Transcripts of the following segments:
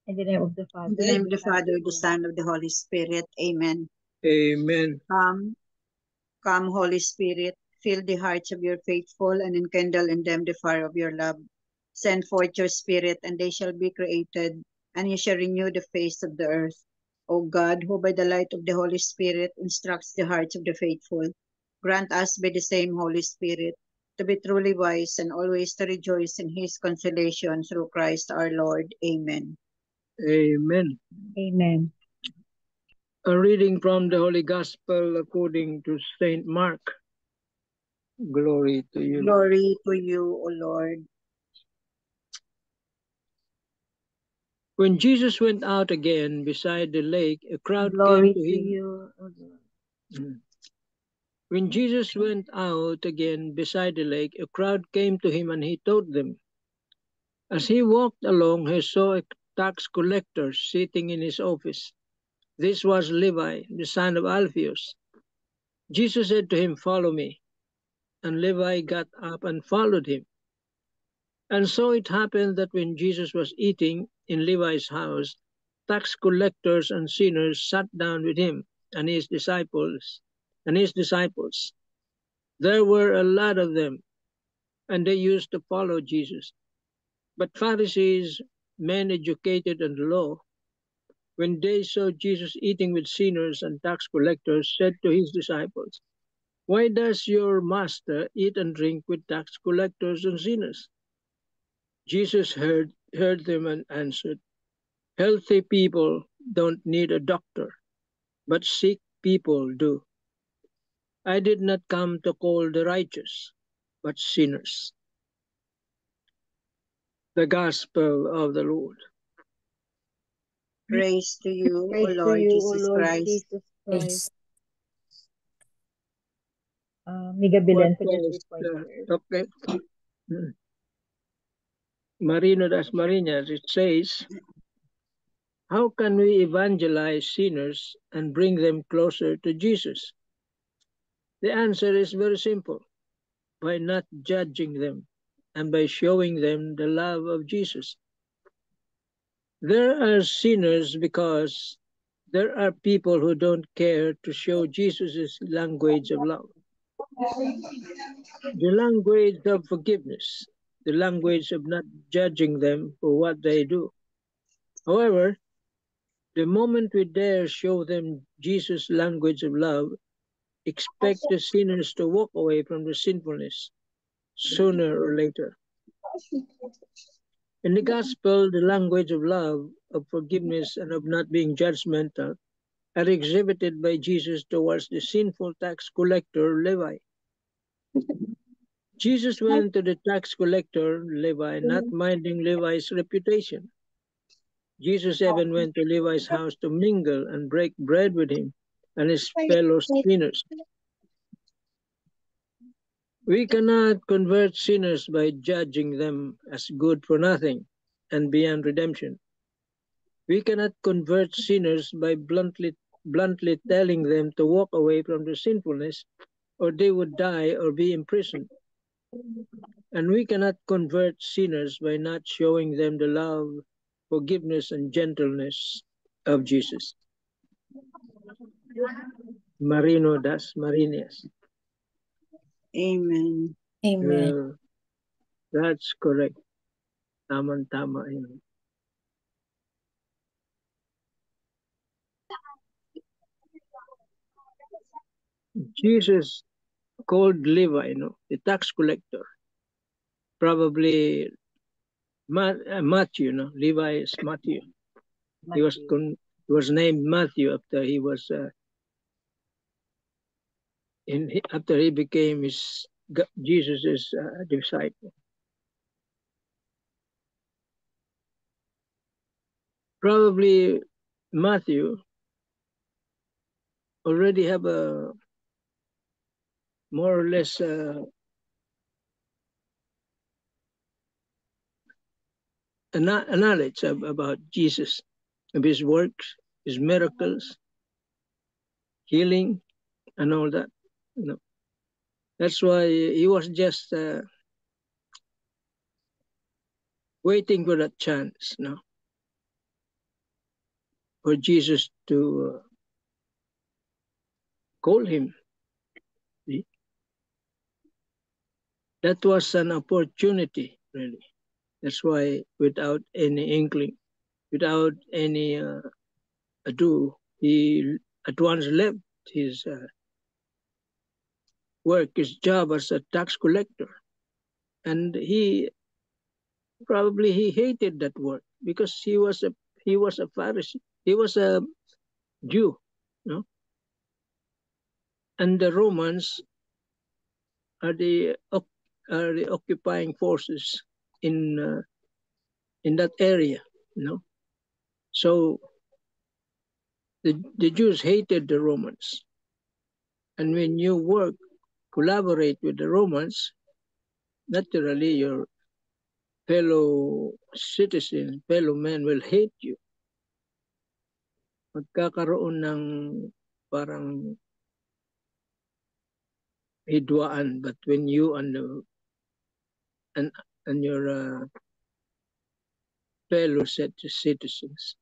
In the name of the In Father, the name of the the Son, and Father, the the Holy Son, of the Holy Spirit. Amen. Amen. Come, Holy Spirit, fill the hearts of your faithful and enkindle in them the fire of your love. Send forth your Spirit, and they shall be created, and you shall renew the face of the earth. O God, who by the light of the Holy Spirit instructs the hearts of the faithful, grant us by the same Holy Spirit to be truly wise and always to rejoice in his consolation through Christ our Lord. Amen. Amen. Amen. A reading from the Holy Gospel according to Saint Mark. Glory to you. Glory to you, O Lord. When Jesus went out again beside the lake, a crowd Glory came to to him. you, O Lord. When Jesus went out again beside the lake, a crowd came to him and he taught them. As he walked along, he saw a tax collector sitting in his office. This was Levi, the son of Alphaeus. Jesus said to him, "Follow me." And Levi got up and followed him. And so it happened that when Jesus was eating in Levi's house, tax collectors and sinners sat down with him and his disciples. There were a lot of them, and they used to follow Jesus. But Pharisees, men educated in the law, when they saw Jesus eating with sinners and tax collectors, said to his disciples, "Why does your master eat and drink with tax collectors and sinners?" Jesus heard them and answered, "Healthy people don't need a doctor, but sick people do. I did not come to call the righteous, but sinners." The Gospel of the Lord. Praise to you, O Praise to Lord you, O Jesus Lord Christ. Jesus Christ. Yes. Mega Bilen What for the was 3 points. okay? Marino das Marinas, it says, how can we evangelize sinners and bring them closer to Jesus? The answer is very simple, by not judging them and by showing them the love of Jesus. There are sinners because there are people who don't care to show Jesus' language of love, the language of forgiveness, the language of not judging them for what they do. However, the moment we dare show them Jesus' language of love, expect the sinners to walk away from the sinfulness sooner or later. In the gospel, the language of love, of forgiveness, and of not being judgmental are exhibited by Jesus towards the sinful tax collector Levi. Jesus went to the tax collector Levi, not minding Levi's reputation. Jesus even went to Levi's house to mingle and break bread with him and his fellow sinners. We cannot convert sinners by judging them as good for nothing and beyond redemption. We cannot convert sinners by bluntly telling them to walk away from their sinfulness or they would die or be imprisoned. And we cannot convert sinners by not showing them the love, forgiveness, and gentleness of Jesus. Marino das Marinas. Amen. Amen. That's correct. Tama-tama yun. Jesus called Levi, the tax collector. Probably Matthew, Levi is Matthew. He was named Matthew after he was after he became Jesus's disciple. Probably Matthew already have a more or less a knowledge about Jesus, of his works, his miracles, healing, and all that. That's why he was just waiting for that chance. for Jesus to call him. See? That was an opportunity, really. That's why, without any inkling, without any ado, he at once left his work, his job as a tax collector. And he hated that work because he was a Pharisee. He was a Jew, no? And the Romans are the occupying forces in that area, So the Jews hated the Romans, and when you collaborate with the Romans, naturally your fellow citizens, fellow men will hate you. Magkakaroon ng parang hidwaan between you and your fellow citizens.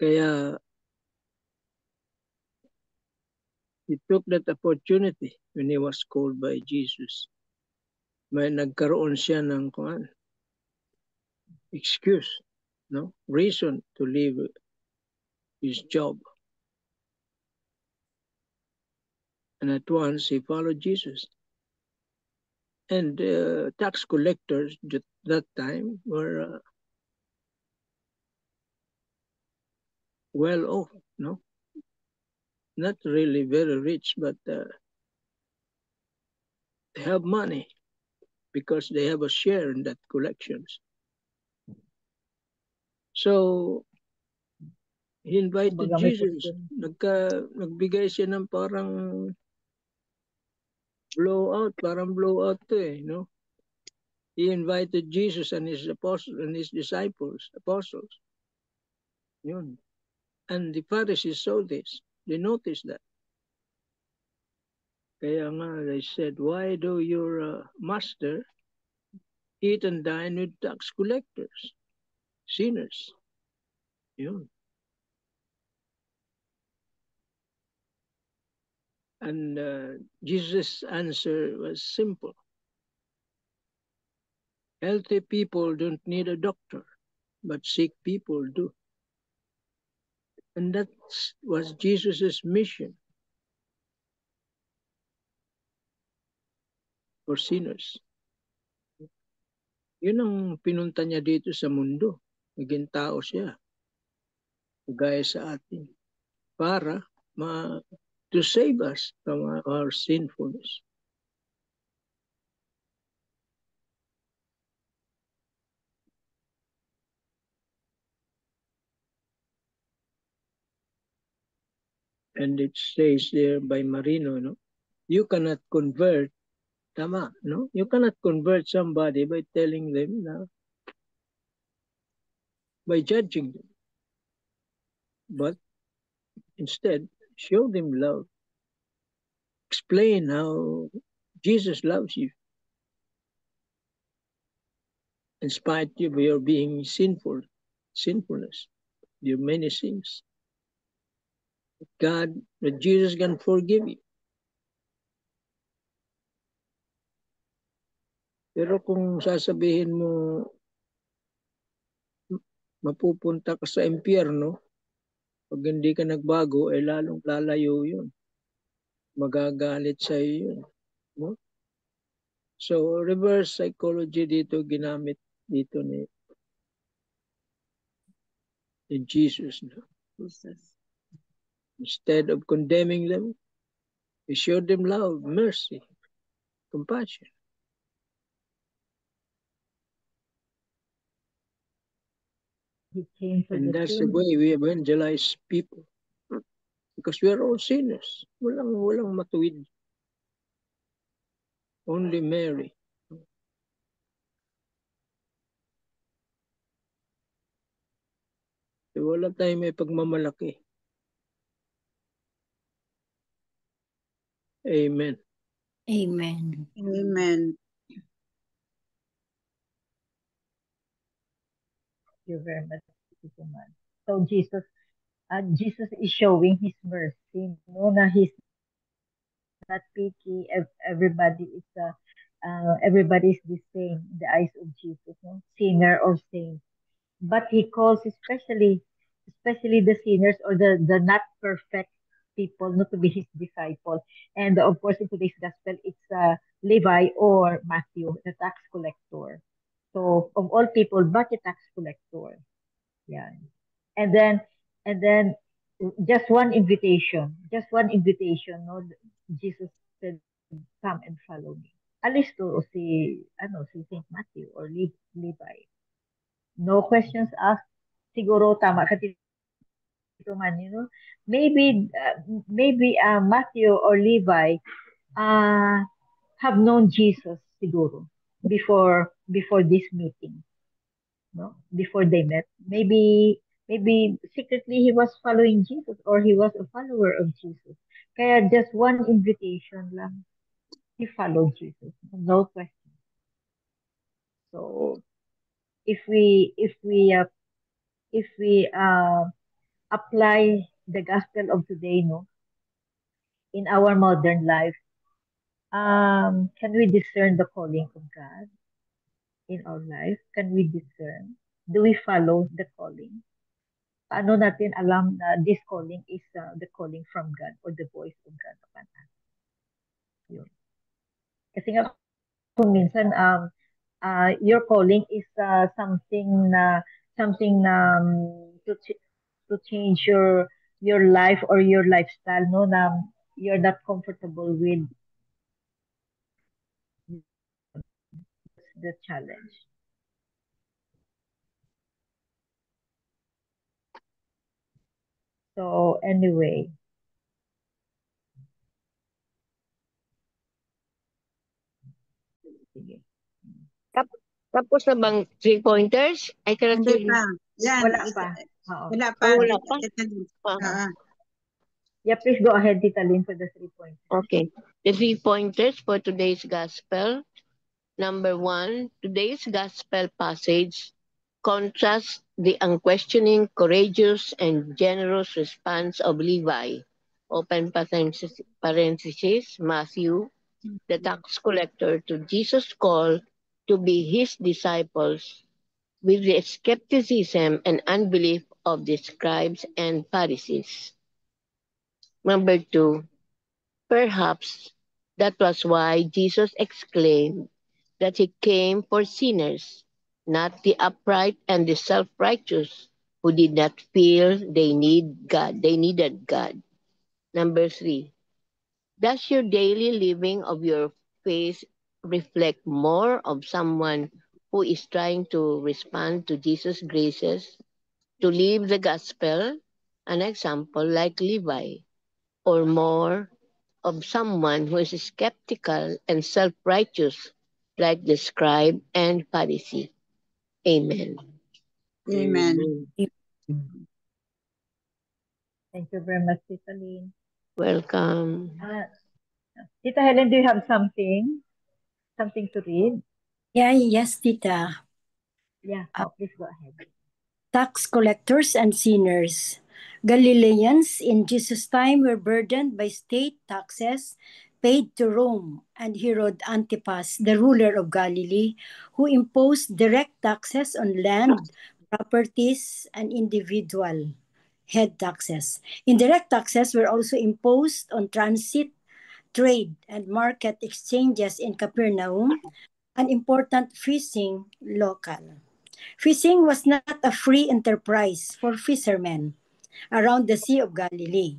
Kaya he took that opportunity when he was called by Jesus. May nagkaroon siya ng excuse, reason to leave his job. And at once he followed Jesus. And tax collectors at that time were well off, not really very rich, but they have money because they have a share in that collections. So he invited Jesus. Nagbigay siya ng parang blowout to He invited Jesus and his apostles and his apostles. Yun. And the Pharisees saw this. They noticed that. Kaya nga, they said, why do your master eat and dine with tax collectors, sinners? Yun. And Jesus' answer was simple. Healthy people don't need a doctor, but sick people do. And that was Jesus' mission for sinners. Yun ang pinunta niya dito sa mundo. Naging tao siya, gaya sa atin, para to save us from our sinfulness. And it says there by Marino, you cannot convert, you cannot convert somebody by telling them, by judging them. But instead, show them love. Explain how Jesus loves you. In spite of your being sinfulness, your many sins. That Jesus can forgive you. Pero kung sasabihin mo, mapupunta ka sa impyerno, pag hindi ka nagbago, ay lalong lalayo yun. Magagalit sa iyo yun. So, reverse psychology dito ginamit dito ni Jesus. Instead of condemning them, he showed them love, mercy, compassion. And that's the way we evangelize people. Because we are all sinners. Walang matuwid. Only Mary. So wala tayong may pagmamalaki. Amen. Amen. Amen. Thank you very much. man. So Jesus is showing his mercy, no, na he's not picky. Everybody is the same in the eyes of Jesus, no, sinner or saint. But he calls especially the sinners or the not perfect people not to be his disciple. And of course, in today's gospel, it's Levi or Matthew, the tax collector. So of all people, but the tax collector. Yeah. And then and then just one invitation. No, Jesus said, "Come and follow me." Alis to si Saint Matthew or Levi. No questions asked. Siguro tama ka Tito Man, maybe Matthew or Levi uh, have known Jesus siguro before this meeting, no? Before they met. Maybe secretly he was following Jesus or he was a follower of Jesus. Kaya just one invitation lang, he followed Jesus. No question. So if we apply the gospel of today, no, in our modern life, can we discern the calling of God in our life? Can we discern? Do we follow the calling? Paano natin alam na this calling is the calling from God or the voice of God upon us? Yun. Kasi nga kung minsan your calling is something na to change your life or your lifestyle, no, na you're not comfortable with the challenge. So anyway, sige. Tapos na bang 3 pointers? I cannot Hindi hear you. pa. Yan. Wala pa. Oo. Wala pa. Wala pa? Yeah, please go ahead, Tita Lynn, for the 3 points. Okay. The 3 pointers for today's gospel. Number 1, today's gospel passage contrasts the unquestioning, courageous, and generous response of Levi, open parenthesis, Matthew, the tax collector, to Jesus' call to be his disciples, with the skepticism and unbelief of the scribes and Pharisees. Number 2, perhaps that was why Jesus exclaimed that he came for sinners, not the upright and the self-righteous who did not feel they needed God. Number 3, does your daily living of your faith reflect more of someone who is trying to respond to Jesus' graces, to live the gospel, an example like Levi, or more of someone who is skeptical and self-righteous like the scribe and Pharisee? Amen. Amen. Thank you very much, Tita Lynn. Welcome. Tita Helen, do you have something to read? Yeah, yes, Tita. Yeah, please go ahead. Tax collectors and sinners. Galileans in Jesus' time were burdened by state taxes paid to Rome and Herod Antipas, the ruler of Galilee, who imposed direct taxes on land, properties, and individual head taxes. Indirect taxes were also imposed on transit, trade, and market exchanges in Capernaum, an important fishing local. Fishing was not a free enterprise for fishermen around the Sea of Galilee.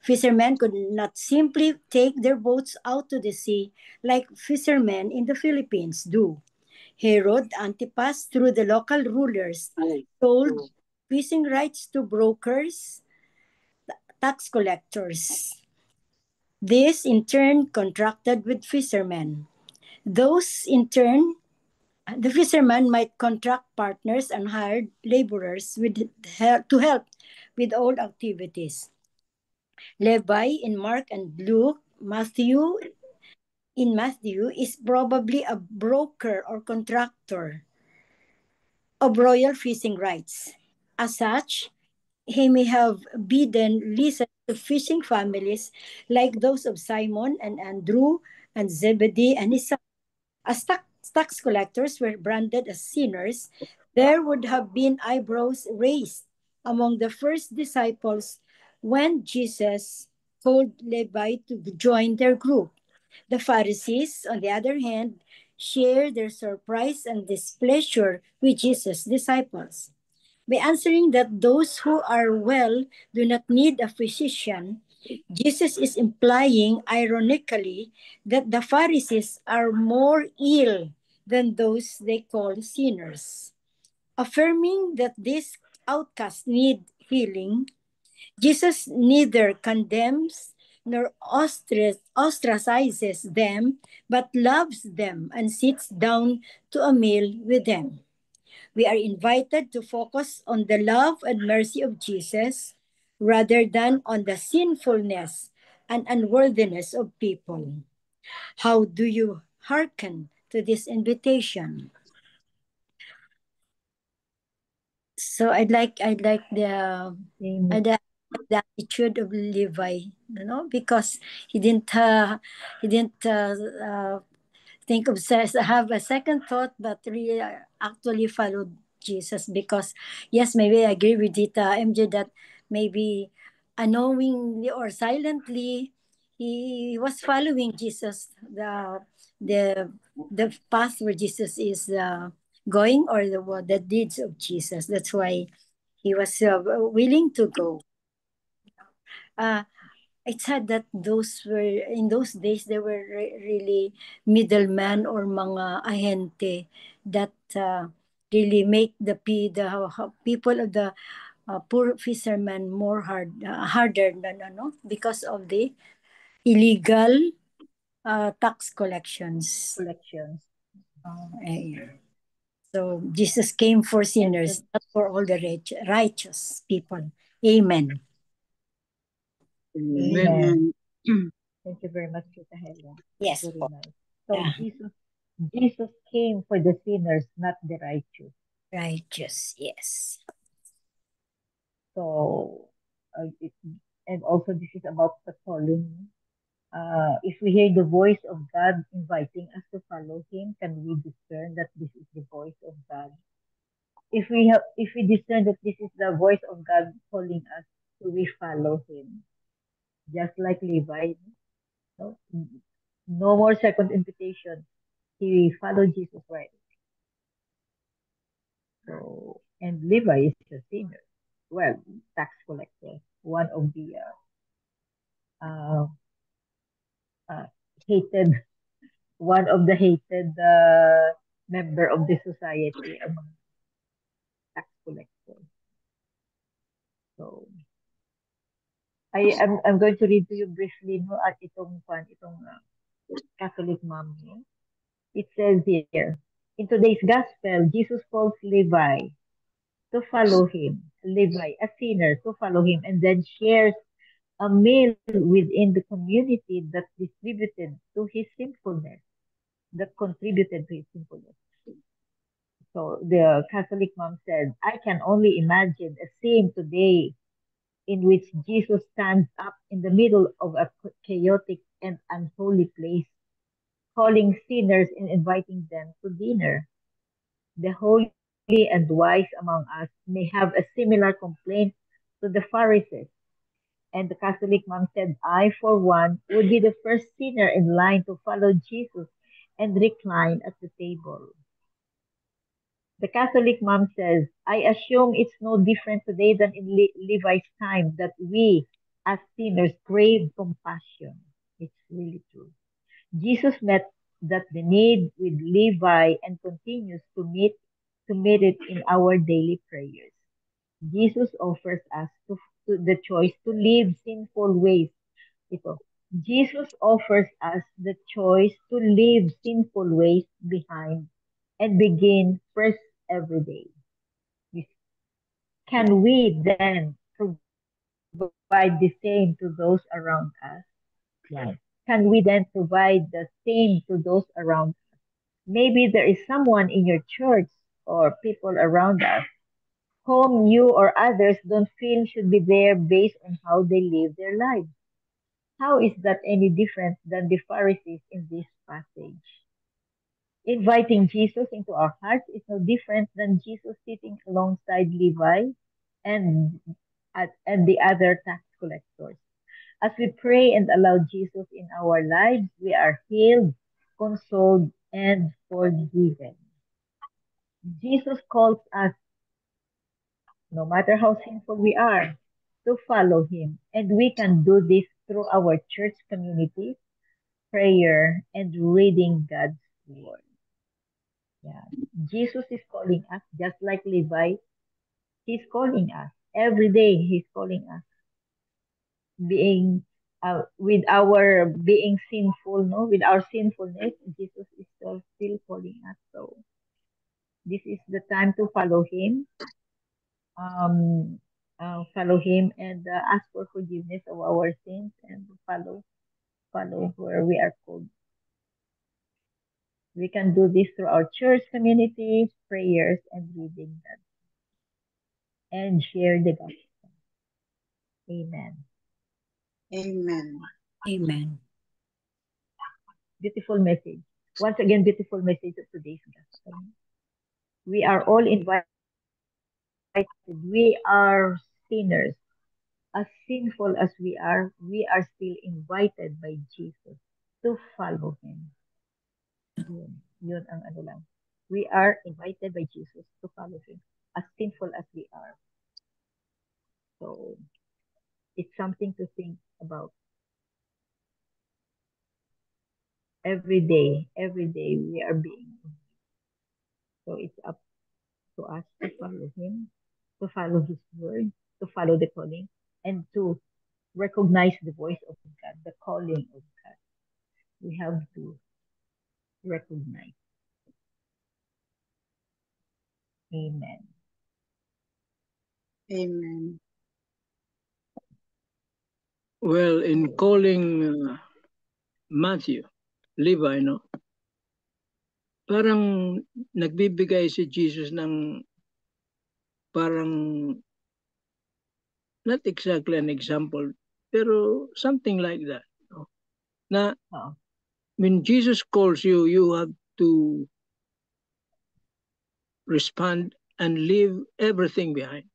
Fishermen could not simply take their boats out to the sea like fishermen in the Philippines do. Herod Antipas, through the local rulers, sold fishing rights to brokers, tax collectors. This in turn contracted with fishermen. Those in turn, the fisherman might contract partners and hired laborers to help with all activities. Levi in Mark and Luke, Matthew is probably a broker or contractor of royal fishing rights. As such, he may have bidden listen to fishing families like those of Simon and Andrew and Zebedee and his son. As tax collectors were branded as sinners, there would have been eyebrows raised among the first disciples when Jesus told Levi to join their group. The Pharisees, on the other hand, share their surprise and displeasure with Jesus' disciples. By answering that those who are well do not need a physician, Jesus is implying, ironically, that the Pharisees are more ill than those they call sinners. Affirming that these outcasts need healing, Jesus neither condemns nor ostracizes them, but loves them and sits down to a meal with them. We are invited to focus on the love and mercy of Jesus rather than on the sinfulness and unworthiness of people. How do you hearken to this invitation? So Amen. I'd like the attitude of Levi, because he didn't think of have a second thought, but really actually followed Jesus. Because yes, maybe I agree with Dita MJ that maybe unknowingly or silently he was following Jesus, the path where Jesus is going, or the deeds of Jesus. That's why he was willing to go. Uh, it's sad that those were in those days there were really middlemen or mga ahente that really make the people of the poor fishermen more harder than because of the illegal tax collections. Collections. Yeah. So Jesus came for And sinners, not for all the righteous people. Amen. Amen. amen. Amen. Thank you very much, Tita Helen. Yes Very po. nice. So Yeah. Jesus came for the sinners, not the righteous. Righteous, yes. So, and also this is about the calling. If we hear the voice of God inviting us to follow Him, can we discern that this is the voice of God? If we discern that this is the voice of God calling us, do we follow Him? Just like Levi, no, no more second invitation. He followed Jesus right. So, and Levi is a sinner. Well, tax collector, one of the uh, uh, hated, one of the hated member of the society among tax collectors. So, I'm going to read to you briefly no at itong Catholic mom no. It says here, in today's gospel, Jesus calls Levi to follow him. Levi, a sinner, to follow him, and then shares a meal within the community that distributed to his sinfulness, that contributed to his sinfulness. So the Catholic mom said, I can only imagine a scene today in which Jesus stands up in the middle of a chaotic and unholy place, calling sinners and inviting them to dinner. The holy and wise among us may have a similar complaint to the Pharisees. And the Catholic mom said, I, for one, would be the first sinner in line to follow Jesus and recline at the table. The Catholic mom says, I assume it's no different today than in Levi's time that we, as sinners, crave compassion. It's really true. Jesus met that the need with Levi and continues to meet it in our daily prayers. Jesus offers us to the choice to live sinful ways. Ito, Jesus offers us the choice to leave sinful ways behind and begin first every day. Yes. Can we then provide the same to those around us? Yes. Can we then provide the same to those around us? Maybe there is someone in your church or people around us whom you or others don't feel should be there based on how they live their lives. How is that any different than the Pharisees in this passage? Inviting Jesus into our hearts is no different than Jesus sitting alongside Levi and, and the other tax collectors. As we pray and allow Jesus in our lives, we are healed, consoled, and forgiven. Jesus calls us, no matter how sinful we are, to follow him. And we can do this through our church community, prayer, and reading God's word. Yeah. Jesus is calling us just like Levi. He's calling us. Every day he's calling us. Being with our being sinful, no, with our sinfulness, Jesus is still calling us. So this is the time to um, follow him and ask for forgiveness of our sins and follow where we are called. We can do this through our church communities, prayers, and reading that and share the gospel. Amen. Amen. Amen. Beautiful message. Once again, beautiful message of today's gospel. We are all invited. We are sinners. As sinful as we are still invited by Jesus to follow him. Yun ang ano lang. We are invited by Jesus to follow him, as sinful as we are. So, it's something to think about. Every day we are being. So, it's up to us to follow him, to follow his word, to follow the calling, and to recognize the voice of God, the calling of God. We have to recognize. Amen. Amen. Well, in calling Matthew, Levi, no? Parang nagbibigay si Jesus ng parang not exactly an example, pero something like that. No? Na when Jesus calls you, you have to respond and leave everything behind.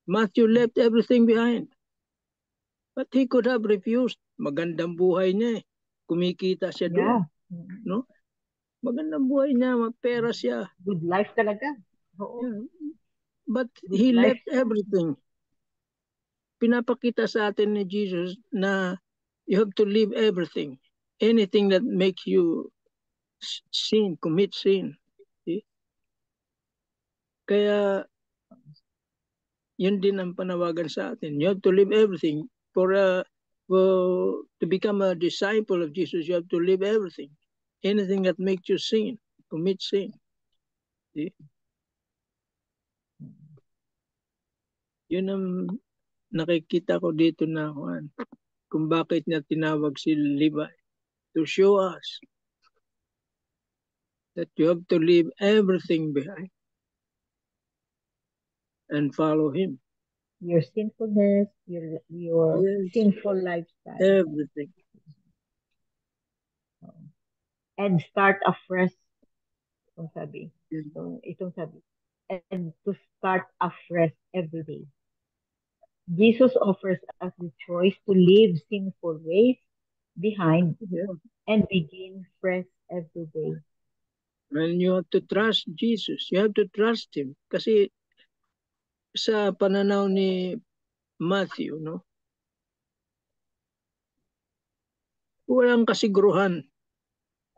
Matthew left everything behind. But he could have refused. Magandang buhay niya eh. Kumikita siya doon. No? Magandang buhay niya, mapera siya. Good life talaga. Oo. Yeah. But he left everything. Pinapakita sa atin ni Jesus na you have to leave everything. Anything that makes you sin, commit sin. See? Kaya yun din ang panawagan sa atin. You have to leave everything. To become a disciple of Jesus, you have to leave everything. Anything that makes you sin, commit sin. See? Yun ang nakikita ko dito na kung bakit niya tinawag si Levi, to show us that you have to leave everything behind and follow him. Your sinfulness, your yes. Sinful lifestyle. Everything. And start afresh. Itong sabi. Itong sabi. And to start afresh every day. Jesus offers us the choice to leave sinful ways behind and begin fresh every day. And you have to trust Jesus. You have to trust him. Kasi sa pananaw ni Matthew, no? Walang kasiguruhan.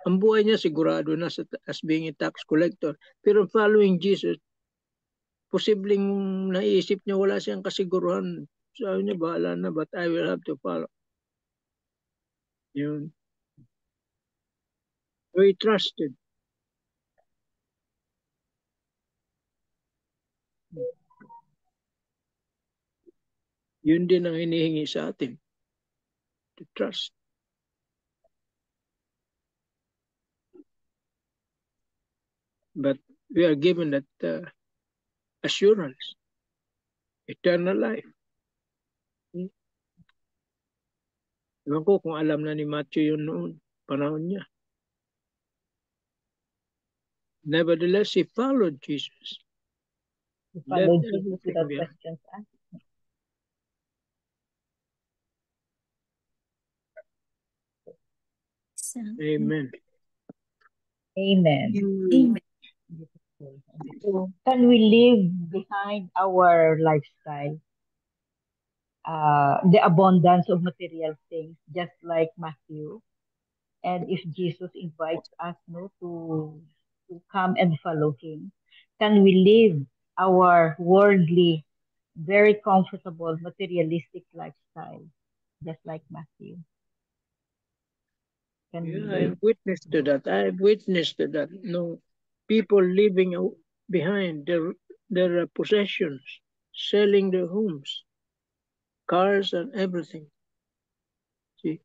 Ang buhay niya sigurado na as being a tax collector. Pero following Jesus, posibleng naisip niya wala siyang kasiguruhan. Sabi niya, bahala na, but I will have to follow. Yun. Very trusted. Yun din ang hinihingi sa atin. To trust. But we are given that assurance eternal life. Ewan ko kung alam na ni Matthew yun noon, panahon niya. Nevertheless, he followed Jesus. He followed Left Jesus everything without behind. questions asked. Amen. Amen. Amen. So, can we leave behind our lifestyle, the abundance of material things, just like Matthew? And if Jesus invites us, no, to come and follow Him, can we live our worldly, very comfortable, materialistic lifestyle, just like Matthew? Can we Yeah, live? I've witnessed to that. I've witnessed to that. No, people leaving behind their possessions, selling their homes, cars, and everything. See,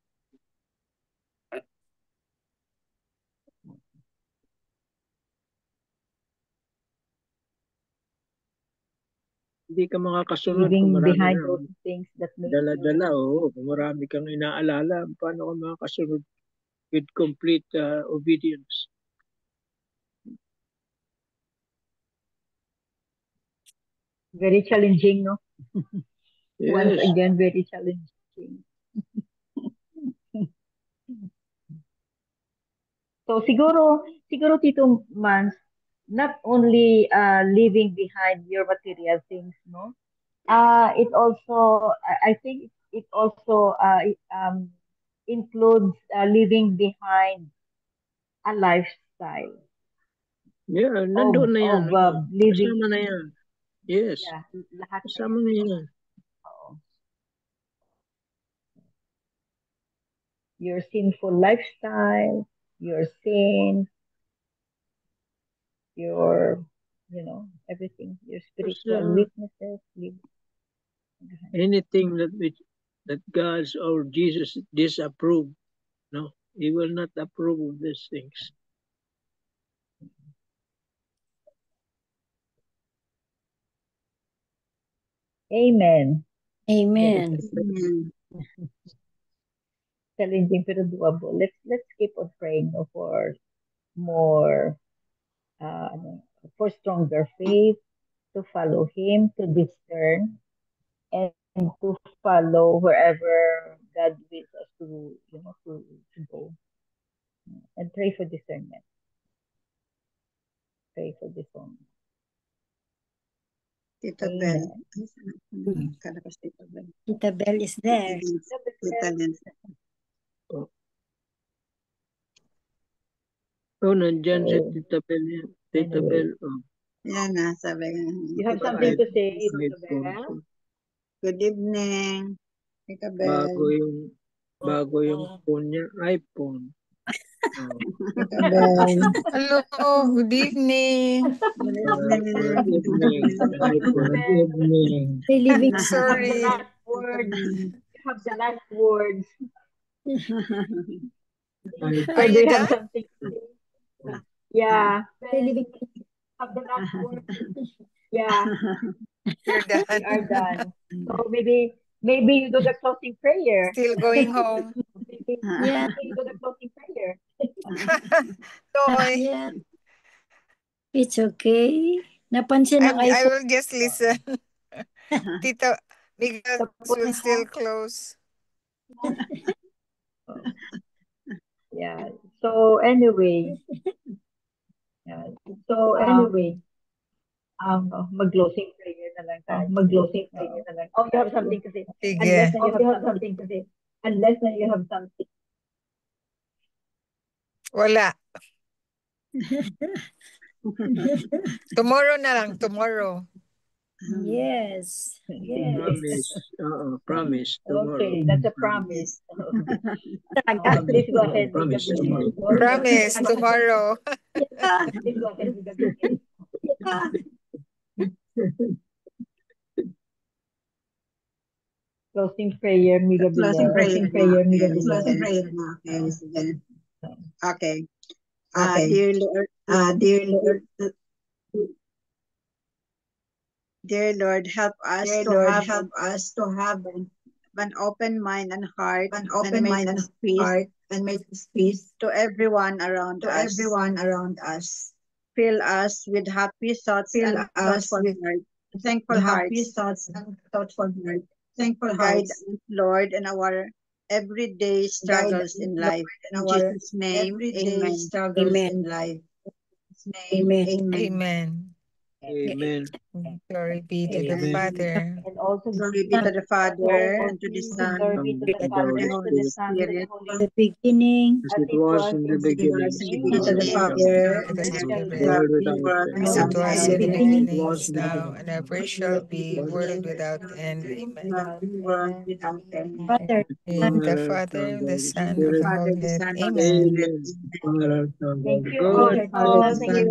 hindi ka makakasunod kung Leaving marami behind lang. those things that make Dala-dala, you oo. Kung marami kang inaalala, paano ka makakasunod with complete obedience? very challenging, no? Once Yes. again, very challenging. So siguro Tito Mans, not only leaving behind your material things, no? It also, I think it also includes leaving behind a lifestyle Yeah, nandoon na yan. of living, Kasama na yan. Yes. yeah, lahat na Kasama yan. na yan. Oo. Your sinful lifestyle, your sin, your, everything, your Because, spiritual weaknesses, leave behind. anything that God's or Jesus disapprove, no, He will not approve of these things. Amen. Amen. Amen. Challenging pero doable. Let's keep on praying, no, for more, for stronger faith, to follow Him, to discern, and to follow wherever God wills us to go. And pray for discernment. Pray for discernment. Tita Bell. Amen. Kala ko si Tita Bell. Tita Bell is there. Tita Lynn. Oh, nandyan si So, Tita Bell yan. Tita anyway. Bell, Yan na, sabi nga. You have Tita something Bell. to say, May Tita phone Bella? ko. Good evening, Tita Bell. Bago yung phone niya, iPhone. Oh. Tita Bell. Hello, good evening. Good Good evening. evening. Good evening. They're living. You have the Sorry. last word. You have the last words. Are Or do you you have done? something to say? Yeah. They're living. Have the last word. Yeah, You're we done. are done. So maybe you do the closing prayer. Still going home. Maybe Yeah. you do the closing prayer. Toy. Yeah. It's okay. Napansin ng I iPhone. will just listen. Tita, because Tapos will na still siya. close. Yeah. So anyway, mag-closing prayer na lang tayo. Mag-closing prayer na lang. Oh, you have something to say. Sige. Unless na you have something to say. Unless na you have something. Wala. Tomorrow na lang, tomorrow. Yes. Promise. Promise. Tomorrow. Okay, that's a promise. Tagal. Please go ahead with the Promise business. tomorrow. Promise, tomorrow. Please go ahead with the business. Closing prayer, Mila Closing Villar. prayer na. Closing prayer na. Okay, sige. Okay. Dear Lord, Dear Lord, help us Dear to Lord, have help us to have an open mind and heart an and open make mind and peace heart and make peace to everyone around to us. everyone around us. Fill us with happy thoughts Fill and us thoughtful with heart, thankful happy hearts. thoughts and thoughtful heart. Thankful Guide hearts. us, Lord, in our everyday Guide struggles us, in Lord, life. in In our Jesus' name, everyday amen. struggles Amen. in life. In Jesus' name, Amen. amen. Amen. Amen. Glory be to the Amen. Father, And also Glory be to the Father, and to the Son, glory be to the and to Father, the to Holy the Spirit, Son, to the Spirit, Holy The Spirit, beginning, as as it it was was in the in as the it was beginning, in the beginning, Be now to and the is beginning, ever, now, Father, it and is to in and the shall heaven, be world and without world end. as Son, it without was and in end. the the beginning, beginning, was is in the now, beginning. and ever shall be, world without end. Amen. World without end. Father, In the Father, Father, Son, the Holy Son, The of Spirit. the Father, Holy the Spirit. Son, Holy Amen. Spirit. Amen. Father, Son, thank Holy you Go all. with Spirit. That's Father, all. the Thank you Son, very